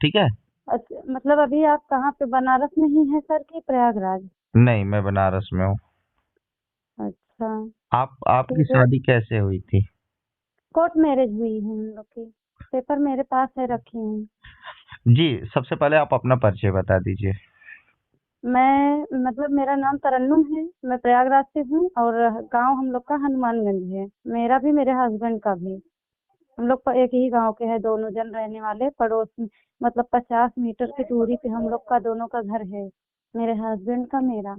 ठीक है। अच्छा, मतलब अभी आप कहाँ पे, बनारस में ही हैं सर कि प्रयागराज? नहीं, मैं बनारस में हूँ। अच्छा। आपकी फिर शादी कैसे हुई थी? कोर्ट मैरिज हुई है हम लोग की। पेपर मेरे पास है, रखी हूँ। जी, सबसे पहले आप अपना परिचय बता दीजिए। मैं मतलब मेरा नाम तरन्नुम है। मैं प्रयागराज से हूँ और गांव हम लोग का हनुमानगंज है। मेरा भी, मेरे हस्बैंड का भी। हम लोग एक ही गांव के हैं, दोनों जन रहने वाले पड़ोस में। मतलब 50 मीटर की दूरी पे हम लोग का दोनों का घर है, मेरे हस्बैंड का, मेरा।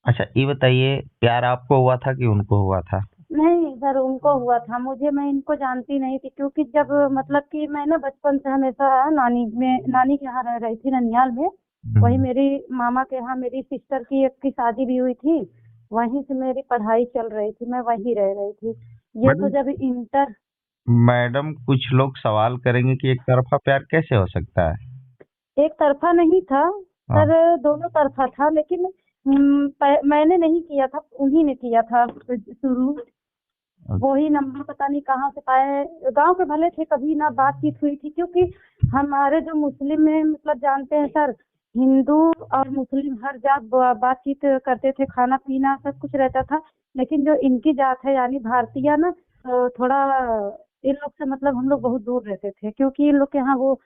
अच्छा, ये बताइए, प्यार आपको हुआ था कि उनको हुआ था? नहीं सर, उनको हुआ था मुझे। मैं इनको जानती नहीं थी, क्योंकि जब मतलब कि मैं ना बचपन से हमेशा नानी के यहाँ रह रही थी, ननियाल में। वही हम्म। मेरी मामा के यहाँ मेरी सिस्टर की एक की शादी भी हुई थी। वहीं से मेरी पढ़ाई चल रही थी, मैं वहीं रह रही थी। ये तो मैडम जब इंटर। मैडम कुछ लोग सवाल करेंगे कि एक तरफा प्यार कैसे हो सकता है? एक तरफा नहीं था हाँ। सर, दोनों तरफा था। लेकिन मैंने नहीं किया था, उन्हीं ने किया था शुरू। वही नंबर पता नहीं कहाँ से पाए। गांव के भले थे, कभी ना बातचीत हुई थी, क्योंकि हमारे जो मुस्लिम में मतलब जानते हैं सर, हिंदू और मुस्लिम हर जात बातचीत करते थे, खाना पीना सब कुछ रहता था। लेकिन जो इनकी जात है यानी भारतीय ना, थोड़ा इन लोग से मतलब हम लोग बहुत दूर रहते थे, क्योंकि इन लोग के यहाँ वो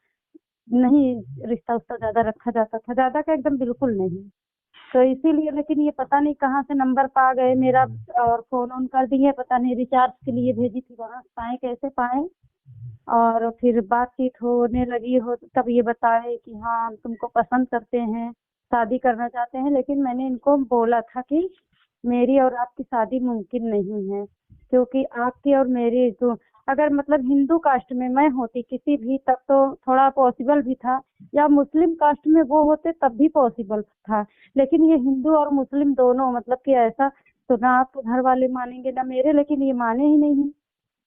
नहीं, रिश्ता उश्ता ज्यादा रखा जाता था, ज्यादा का एकदम बिल्कुल नहीं। तो इसीलिए, लेकिन ये पता नहीं कहाँ से नंबर पा गए मेरा और फोन ऑन कर दिए। पता नहीं रिचार्ज के लिए भेजी थी, वहां से पाए कैसे पाए। और फिर बातचीत होने लगी हो तब ये बताए कि हाँ, हम तुमको पसंद करते हैं, शादी करना चाहते हैं। लेकिन मैंने इनको बोला था कि मेरी और आपकी शादी मुमकिन नहीं है, क्योंकि आपकी और मेरी तो, अगर मतलब हिंदू कास्ट में मैं होती किसी भी, तब तो थोड़ा पॉसिबल भी था, या मुस्लिम कास्ट में वो होते तब भी पॉसिबल था। लेकिन ये हिंदू और मुस्लिम दोनों, मतलब कि ऐसा, तो ना आपके घर वाले मानेंगे ना मेरे, लेकिन ये माने ही नहीं।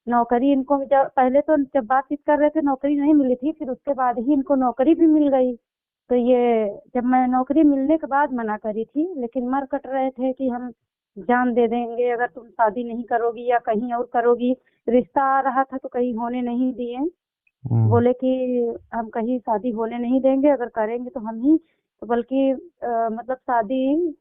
नौकरी इनको जब पहले तो जब बातचीत कर रहे थे नौकरी नहीं मिली थी, फिर उसके बाद ही इनको नौकरी भी मिल गई। तो ये, जब मैं नौकरी मिलने के बाद मना करी थी, लेकिन मर कट रहे थे कि हम जान दे देंगे अगर तुम शादी नहीं करोगी या कहीं और करोगी। रिश्ता आ रहा था तो कहीं होने नहीं दिए। हम्म। बोले कि हम कहीं शादी होने नहीं देंगे, अगर करेंगे तो हम ही, तो बल्कि मतलब शादी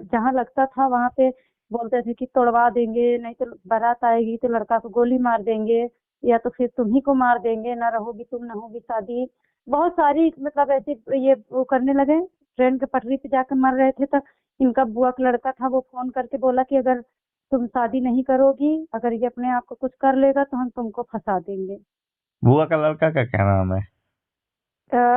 जहाँ लगता था वहां पे बोलते थे कि तोड़वा देंगे, नहीं तो बारात आएगी तो लड़का को गोली मार देंगे, या तो फिर तुम्ही को मार देंगे, ना रहोगी तुम ना होगी शादी। बहुत सारी मतलब ऐसे ये वो करने लगे। ट्रेन के पटरी पे जाकर मर रहे थे, तो इनका बुआ का लड़का था, वो फोन करके बोला कि अगर तुम शादी नहीं करोगी, अगर ये अपने आप को कुछ कर लेगा तो हम तुमको फंसा देंगे। बुआ का लड़का का क्या नाम है?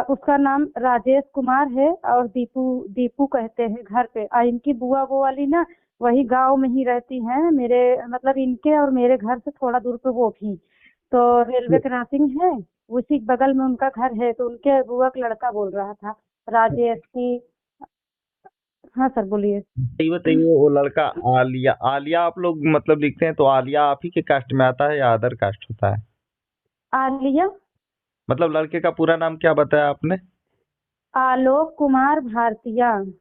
उसका नाम राजेश कुमार है, और दीपू, दीपू कहते हैं घर पे। इनकी बुआ वो वाली ना, वही गांव में ही रहती हैं मेरे, मतलब इनके और मेरे घर से थोड़ा दूर पे वो भी। तो रेलवे क्रॉसिंग है, उसी बगल में उनका घर है। तो उनके बुआ का लड़का बोल रहा था, राजेश की। हाँ सर, बोलिए। ये बताइए, वो लड़का आलिया आलिया आप लोग मतलब लिखते हैं, तो आलिया आप ही के कास्ट में आता है या अदर कास्ट होता है? आलिया। मतलब लड़के का पूरा नाम क्या बताया आपने? आलोक कुमार भारतीय।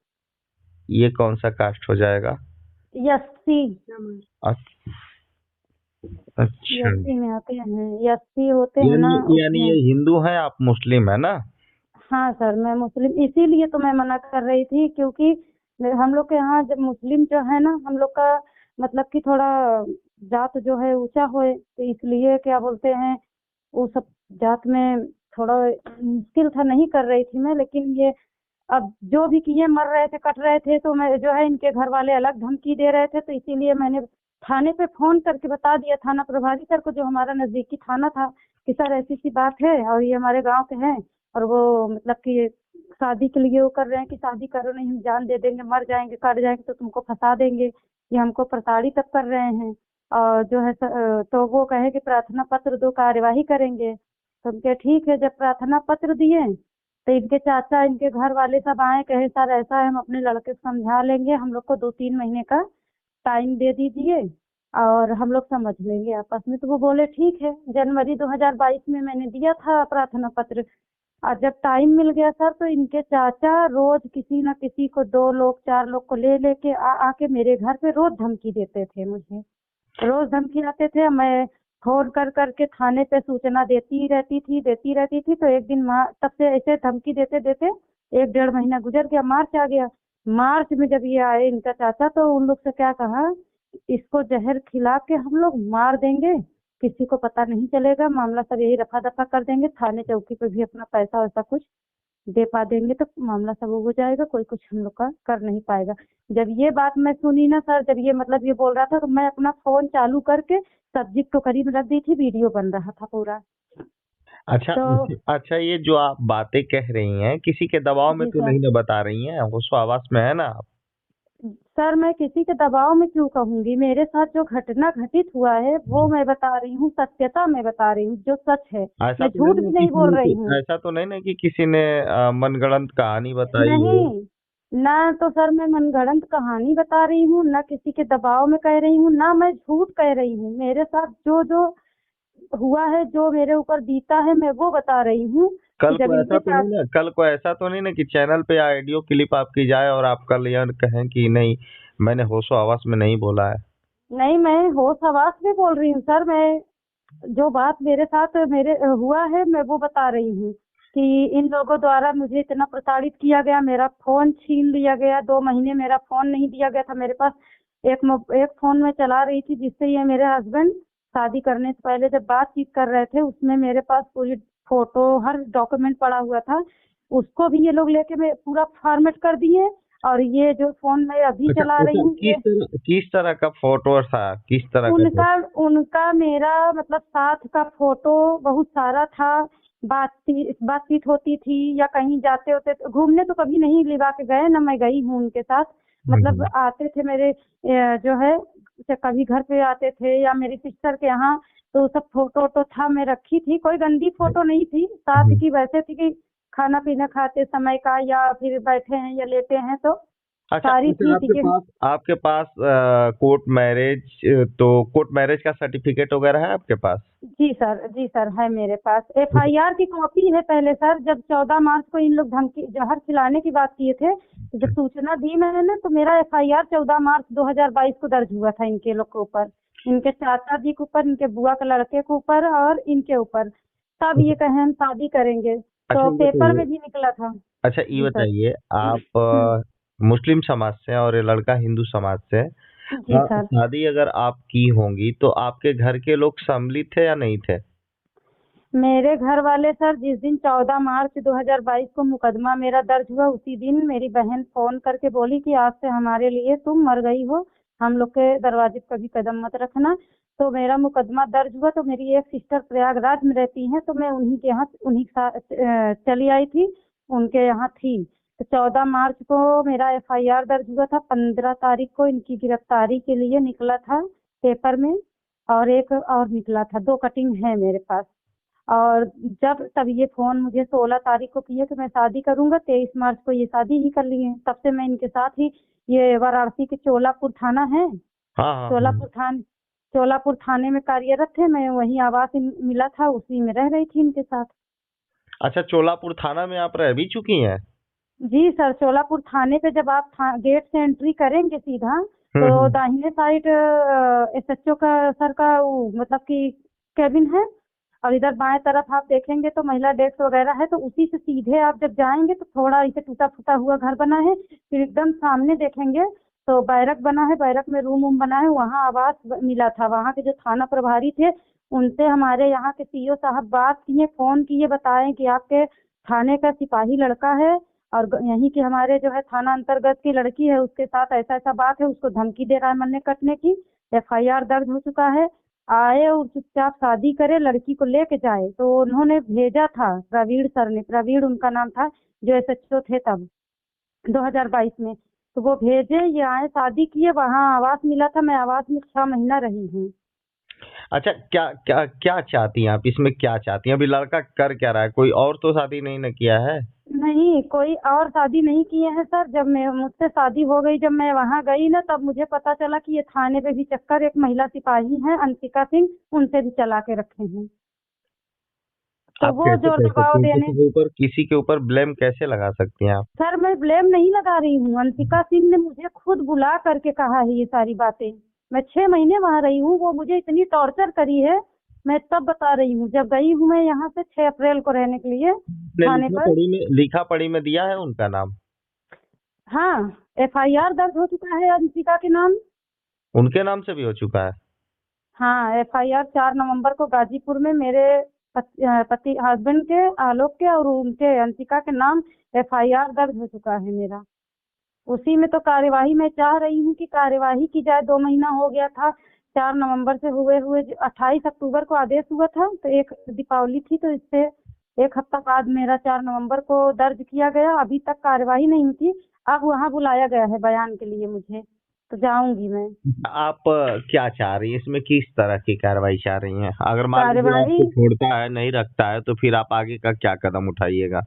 ये कौन सा कास्ट हो जाएगा? यस्सी। अ- अच्छा। यस्सी में आते हैं, यस्सी होते हैं ना, यानी यानी उसमें। ये हिंदू है, आप मुस्लिम है ना? हाँ सर, मैं मुस्लिम, इसीलिए तो मैं मना कर रही थी, क्योंकि हम लोग के यहाँ जब मुस्लिम जो है ना, हम लोग का मतलब कि थोड़ा जात जो है ऊंचा होए, तो इसलिए क्या बोलते हैं, वो सब जात में थोड़ा मुश्किल था, नहीं कर रही थी मैं। लेकिन ये अब जो भी किए, मर रहे थे, कट रहे थे, तो मैं जो है, इनके घर वाले अलग धमकी दे रहे थे, तो इसीलिए मैंने थाने पे फोन करके बता दिया, थाना प्रभारी सर को, जो हमारा नजदीकी थाना था, कि सर ऐसी सी बात है और ये हमारे गांव के हैं, और वो मतलब कि शादी के लिए वो कर रहे हैं कि शादी करो नहीं, हम जान दे देंगे, मर जाएंगे, कट जाएंगे तो तुमको फंसा देंगे, ये हमको प्रताड़ित तक कर रहे हैं। और जो है तो वो कहे कि प्रार्थना पत्र दो, कार्यवाही करेंगे। तो हम कहे ठीक है। जब प्रार्थना पत्र दिए, तो इनके चाचा, इनके घर वाले सब आए, कहे सर ऐसा है, हम अपने लड़के को समझा लेंगे, हम लोग को 2-3 महीने का टाइम दे दीजिए और हम लोग समझ लेंगे आपस में। तो वो बोले ठीक है। जनवरी 2022 में मैंने दिया था प्रार्थना पत्र। और जब टाइम मिल गया सर, तो इनके चाचा रोज किसी न किसी को, 2 लोग 4 लोग को ले लेके आके मेरे घर पे रोज धमकी देते थे मुझे। रोज धमकी आते थे। मैं फोन कर करके थाने पे सूचना देती रहती थी। तो एक दिन तब से ऐसे धमकी देते देते 1 डेढ़ महीना गुजर गया, मार्च आ गया। मार्च में जब ये आए इनका चाचा, तो उन लोग से क्या कहा, इसको जहर खिला के हम लोग मार देंगे, किसी को पता नहीं चलेगा, मामला सब यही रफा दफा कर देंगे, थाने चौकी पे भी अपना पैसा वैसा कुछ दे पा देंगे तो मामला सब हो जाएगा, कोई कुछ हम लोग का कर नहीं पाएगा। जब ये बात मैं सुनी ना सर, जब ये मतलब ये बोल रहा था, तो मैं अपना फोन चालू करके सब्जेक्ट को करीब रख दी थी, वीडियो बन रहा था पूरा। अच्छा तो अच्छा, ये जो आप बातें कह रही हैं किसी के दबाव में जी तो सर। नहीं ना बता रही हैं? होश आवास में है ना आप? सर मैं किसी के दबाव में क्यों कहूंगी, मेरे साथ जो घटना घटित हुआ है वो मैं बता रही हूँ, सत्यता मैं बता रही हूँ, जो सच है। ऐसा मैं तो नहीं झूठ ना भी कि नहीं बोल रही हूँ। ऐसा तो नहीं ना कि किसी ने मनगढ़ंत कहानी बताई हो? नहीं, ना तो सर मैं मनगढ़ंत कहानी बता रही हूँ, ना किसी के दबाव में कह रही हूँ, ना मैं झूठ कह रही हूँ। मेरे साथ जो जो हुआ है, जो मेरे ऊपर बीता है, मैं वो बता रही हूँ। कि कल जब को ऐसा इनके तो साथ, नहीं ना, कल को ऐसा तो नहीं ना कि चैनल पे ऑडियो क्लिप आपकी जाए और आप कल यह कहें कि नहीं, मैंने होशो हवास में नहीं बोला है? नहीं मैं होश हवास में बोल रही हूँ सर। मैं जो बात मेरे साथ मेरे हुआ है, मैं वो बता रही हूँ कि इन लोगों द्वारा मुझे इतना प्रताड़ित किया गया, मेरा फोन छीन लिया गया, 2 महीने मेरा फोन नहीं दिया गया था मेरे पास। एक फोन में चला रही थी, जिससे ये मेरे हस्बैंड शादी करने से पहले जब बातचीत कर रहे थे, उसमें मेरे पास पूरी फोटो हर डॉक्यूमेंट पड़ा हुआ था, उसको भी ये लोग लेके मैं पूरा फॉर्मेट कर दिए। और ये जो फोन मैं अभी अच्छा चला रही अच्छा, हूँ, ये किस तरह का फोटो था, किस तरह का उनका फोटो? उनका मेरा मतलब साथ का फोटो बहुत सारा था। बातचीत होती थी, या कहीं जाते होते तो घूमने तो कभी नहीं लिवा के गए, ना मैं गई हूँ उनके साथ। मतलब आते थे मेरे जो है, जैसे कभी घर पे आते थे या मेरी सिस्टर के यहाँ, तो सब फोटो वोटो था, मैं रखी थी। कोई गंदी फोटो नहीं थी, साथ हम्म। की वैसे थी कि खाना पीना खाते समय का, या फिर बैठे हैं या लेटे हैं, तो अच्छा सारी अच्छा, थी आपके ठीक है। पास कोर्ट मैरिज, तो कोर्ट मैरिज का सर्टिफिकेट वगैरह है आपके पास? जी सर है मेरे पास। एफआईआर की कॉपी है पहले सर, जब 14 मार्च को इन लोग धमकी जहर खिलाने की बात किए थे, तो जब सूचना दी मैंने, तो मेरा एफआईआर 14 मार्च 2022 को दर्ज हुआ था इनके लोग के ऊपर, इनके चाचा जी के ऊपर, इनके बुआ के लड़के के ऊपर और इनके ऊपर। तब ये कहे हम शादी करेंगे, अच्छा तो ये पेपर बताइए, में भी निकला था। अच्छा ये जी सर। बताइए, आप हम्म। मुस्लिम समाज से हैं और ये लड़का हिंदू समाज से है। जी सर। शादी अगर आप की होंगी तो आपके घर के लोग सम्मिलित थे या नहीं थे? मेरे घर वाले सर, जिस दिन 14 मार्च 2022 को मुकदमा मेरा दर्ज हुआ, उसी दिन मेरी बहन फोन करके बोली कि आज से हमारे लिए तुम मर गई हो, हम लोग के दरवाजे पर कभी कदम मत रखना। तो मेरा मुकदमा दर्ज हुआ, तो मेरी एक सिस्टर प्रयागराज में रहती हैं, तो मैं उन्हीं के यहाँ, उन्हीं के साथ चली आई थी, उनके यहाँ थी। तो 14 मार्च को मेरा एफआईआर दर्ज हुआ था, 15 तारीख को इनकी गिरफ्तारी के लिए निकला था पेपर में, और एक और निकला था, 2 कटिंग है मेरे पास। और जब तब ये फोन मुझे 16 तारीख को किए कि मैं शादी करूंगा, 23 मार्च को ये शादी ही कर लिए। तब से मैं इनके साथ ही, ये वाराणसी के चोलापुर थाना है, हाँ हाँ हाँ। चोलापुर थान चोलापुर थाने में कार्यरत थे, मैं वहीं आवास मिला था, उसी में रह रही थी इनके साथ। अच्छा, चोलापुर थाना में आप रह भी चुकी हैं? जी सर, चोलापुर थाने पे जब आप गेट से एंट्री करेंगे सीधा, तो हम्म। दाहिने साइड एसएचओ का सर का मतलब कि कैबिन है, और इधर बाएं तरफ आप देखेंगे तो महिला डेस्क वगैरह है, तो उसी से सीधे आप जब जाएंगे तो थोड़ा इसे टूटा फूटा हुआ घर बना है, फिर एकदम सामने देखेंगे तो बैरक बना है, बैरक में रूम वूम बना है, वहाँ आवास मिला था। वहाँ के जो थाना प्रभारी थे, उनसे हमारे यहाँ के सीओ साहब बात किए, फोन किए, बताएं कि आपके थाने का सिपाही लड़का है, और यहीं के हमारे जो है थाना अंतर्गत की लड़की है, उसके साथ ऐसा ऐसा बात है, उसको धमकी दे रहा है मरने कटने की, एफआईआर दर्ज हो चुका है, आए और चुपचाप शादी करे, लड़की को लेके जाए। तो उन्होंने भेजा था, प्रवीण सर ने, प्रवीण उनका नाम था, जो एसएचओ थे तब 2022 में। तो वो भेजे, ये आए, शादी किए, वहाँ आवास मिला था, मैं आवास में 6 महीना रही हूँ। अच्छा, क्या क्या क्या चाहती हैं आप इसमें, क्या चाहती हैं? अभी लड़का कर क्या रहा है? कोई और तो शादी नहीं न किया है? नहीं, कोई और शादी नहीं किए हैं सर। जब मैं मुझसे शादी हो गई, जब मैं वहाँ गई ना, तब मुझे पता चला कि ये थाने पे भी चक्कर, एक महिला सिपाही हैं अंशिका सिंह, उनसे भी चला के रखे हैं। तो आप वो कैसे जोर कह दबाव सकती हैं? देने। किसी के ऊपर ब्लेम कैसे लगा सकती हैं आप? सर मैं ब्लेम नहीं लगा रही हूँ, अंशिका सिंह ने मुझे खुद बुला करके कहा है ये सारी बातें। मैं 6 महीने वहाँ रही हूँ, वो मुझे इतनी टॉर्चर करी है, मैं तब बता रही हूँ, जब गई हूँ मैं यहाँ से 6 अप्रैल को रहने के लिए आपने थाने पर। लिखा पढ़ी में दिया है उनका नाम? हाँ, FIR दर्ज हो चुका है अंशिका के नाम। उनके नाम से भी हो चुका है? हाँ, FIR 4 नवंबर को गाजीपुर में मेरे पति हस्बैंड के, आलोक के और उनके अंशिका के नाम FIR दर्ज हो चुका है मेरा। उसी में तो कार्यवाही मैं चाह रही हूँ कि कार्यवाही की जाए। 2 महीना हो गया था, 4 नवंबर से हुए 28 अक्टूबर को आदेश हुआ था, तो एक दीपावली थी, तो इससे 1 हफ्ता बाद मेरा 4 नवंबर को दर्ज किया गया। अभी तक कार्यवाही नहीं हुई थी। अब वहाँ बुलाया गया है बयान के लिए मुझे, तो जाऊंगी मैं। आप क्या चाह रही हैं इसमें? किस तरह की कार्रवाई चाह रही हैं? अगर मान लीजिए कार्यवाही, आपको छोड़ता है, नहीं रखता है, तो फिर आप आगे का क्या कदम उठाइएगा?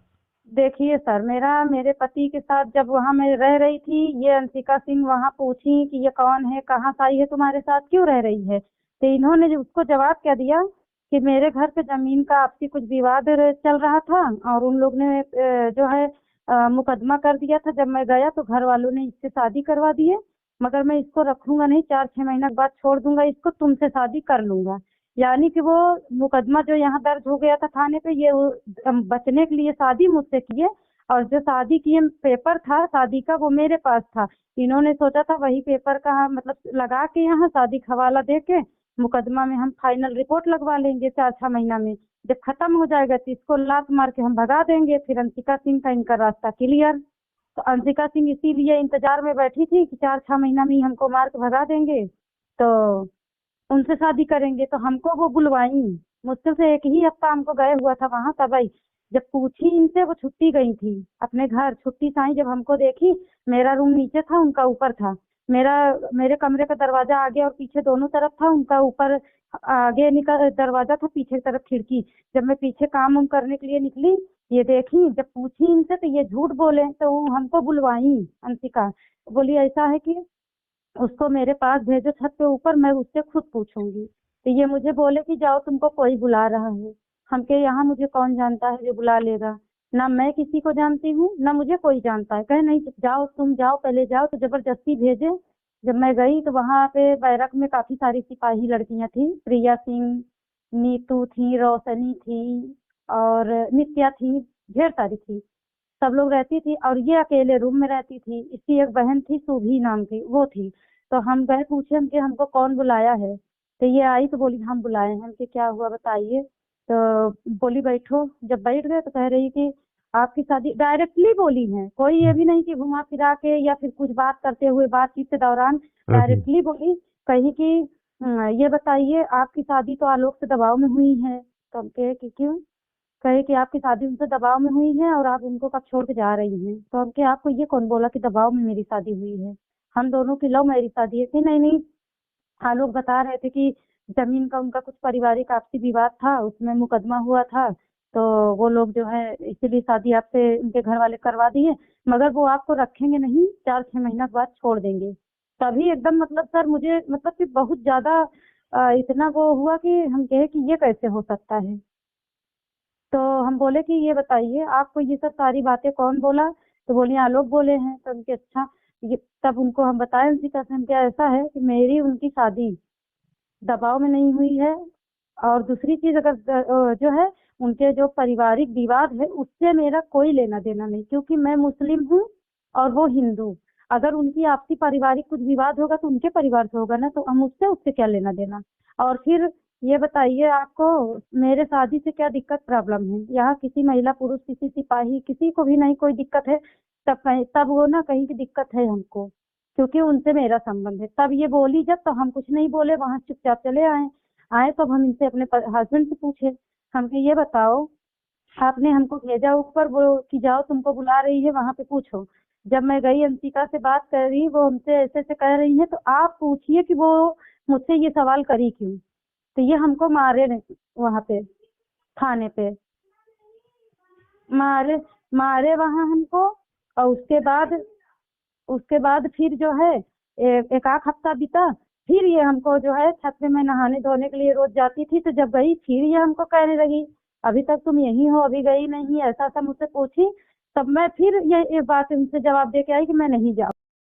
देखिए सर, मेरे पति के साथ जब वहाँ मैं रह रही थी, ये अंशिका सिंह वहाँ पूछी कि ये कौन है, कहाँ से आई है, तुम्हारे साथ क्यों रह रही है। तो इन्होंने जो उसको जवाब क्या दिया कि मेरे घर पे जमीन का आपसी कुछ विवाद चल रहा था और उन लोग ने जो है मुकदमा कर दिया था। जब मैं गया तो घर वालों ने इससे शादी करवा दिए, मगर मैं इसको रखूंगा नहीं, 4-6 महीने के बाद छोड़ दूंगा इसको, तुमसे शादी कर लूंगा। यानी कि वो मुकदमा जो यहाँ दर्ज हो गया था थाने पे, ये बचने के लिए शादी मुझसे किए, और जो शादी किए पेपर था शादी का वो मेरे पास था। इन्होंने सोचा था वही पेपर का मतलब लगा के यहाँ शादी का हवाला दे के मुकदमा में हम फाइनल रिपोर्ट लगवा लेंगे 4-6 महीना में। जब खत्म हो जाएगा तो इसको लात मार के हम भगा देंगे, फिर अंशिका सिंह का इनका रास्ता क्लियर। तो अंशिका सिंह इसीलिए इंतजार में बैठी थी कि 4-6 महीना में ही हमको मार के भगा देंगे, तो उनसे शादी करेंगे। तो हमको वो बुलवाई, मुश्किल से 1 ही हफ्ता हमको गए हुआ था वहां। तब आई, जब पूछी इनसे, वो छुट्टी गई थी अपने घर। छुट्टी से आई, जब हमको देखी, मेरा रूम नीचे था, उनका ऊपर था। मेरे कमरे का दरवाजा आगे और पीछे दोनों तरफ था, उनका ऊपर आगे निकल दरवाजा था, पीछे की तरफ खिड़की। जब मैं पीछे काम उम करने के लिए निकली, ये देखी, जब पूछी इनसे तो ये झूठ बोले, तो वो हमको बुलवाई अंशिका। बोली ऐसा है कि उसको मेरे पास भेजो छत पे ऊपर, मैं उससे खुद पूछूंगी। तो ये मुझे बोले कि जाओ, तुमको कोई बुला रहा है। हम के यहाँ मुझे कौन जानता है जो बुला लेगा, ना मैं किसी को जानती हूँ ना मुझे कोई जानता है। कहे नहीं जाओ, तुम जाओ, पहले जाओ। तो जबरदस्ती भेजे। जब मैं गई तो वहां पे बैरक में काफी सारी सिपाही लड़कियां थी, प्रिया सिंह, नीतू थी, रोशनी थी और नित्या थी, ढेर सारी थी, सब लोग रहती थी। और ये अकेले रूम में रहती थी। इसकी एक बहन थी सुभी नाम की, वो थी। तो हम गए पूछे हम कि हमको कौन बुलाया है। तो ये आई तो बोली हम बुलाए हैं। हम कि क्या हुआ बताइए। तो बोली बैठो। जब बैठ गए तो कह रही कि आपकी शादी, डायरेक्टली बोली है, कोई ये भी नहीं कि घुमा फिरा के या फिर कुछ बात करते हुए बातचीत के दौरान, डायरेक्टली बोली। कही कि ये बताइए आपकी शादी तो आलोक से दबाव में हुई है। तो हम कहे कि क्यों। कहे कि आपकी शादी उनसे दबाव में हुई है और आप उनको कब छोड़ के जा रही हैं। तो हम कि आपको ये कौन बोला कि दबाव में मेरी शादी हुई है, हम दोनों की लव मैरिज शादी है। कि नहीं नहीं, आलोक बता रहे थे कि जमीन का उनका कुछ पारिवारिक आपसी विवाद था, उसमें मुकदमा हुआ था, तो वो लोग जो है इसीलिए शादी आपसे उनके घर वाले करवा दिए, मगर वो आपको रखेंगे नहीं, 4-6 महीना के बाद छोड़ देंगे। तभी एकदम मतलब सर मुझे मतलब कि बहुत ज्यादा इतना वो हुआ कि हम कहे कि ये कैसे हो सकता है। तो हम बोले कि ये बताइए आपको ये सब सारी बातें कौन बोला। तो बोली आलोक बोले हैं। तो उनके अच्छा, ये तब उनको हम बताए उनकी कसम, क्या ऐसा है कि मेरी उनकी शादी दबाव में नहीं हुई है। और दूसरी चीज, अगर जो है उनके जो पारिवारिक विवाद है उससे मेरा कोई लेना देना नहीं, क्योंकि मैं मुस्लिम हूँ और वो हिंदू। अगर उनकी आपसी पारिवारिक कुछ विवाद होगा तो उनके परिवार से होगा ना, तो हम उससे उससे क्या लेना देना। और फिर ये बताइए आपको मेरे शादी से क्या दिक्कत प्रॉब्लम है। यहाँ किसी महिला पुरुष किसी सिपाही किसी को भी नहीं कोई दिक्कत है। तब वो ना कहीं की दिक्कत है हमको, क्योंकि उनसे मेरा संबंध है। तब ये बोली जब, तो हम कुछ नहीं बोले, वहां चुपचाप चले आए तो हम इनसे अपने हस्बैंड से पूछे, हम कि ये बताओ आपने हमको भेजा ऊपर वो कि जाओ तुमको बुला रही है वहां पे पूछो। जब मैं गई अंशिका से बात कर रही, वो हमसे ऐसे ऐसे कह रही है, तो आप पूछिए कि वो मुझसे ये सवाल करी क्यों। तो ये हमको मारे नहीं वहां पे थाने पे, मारे मारे वहां हमको। और उसके बाद फिर जो है एक आध हफ्ता बीता। फिर ये हमको जो है छत पे, मैं नहाने धोने के लिए रोज जाती थी, तो जब गई फिर ये हमको कहने लगी अभी तक तुम यही हो, अभी गई नहीं, ऐसा ऐसा मुझसे पूछी। तब मैं फिर ये बात उनसे जवाब दे के आई कि मैं नहीं जाऊँ।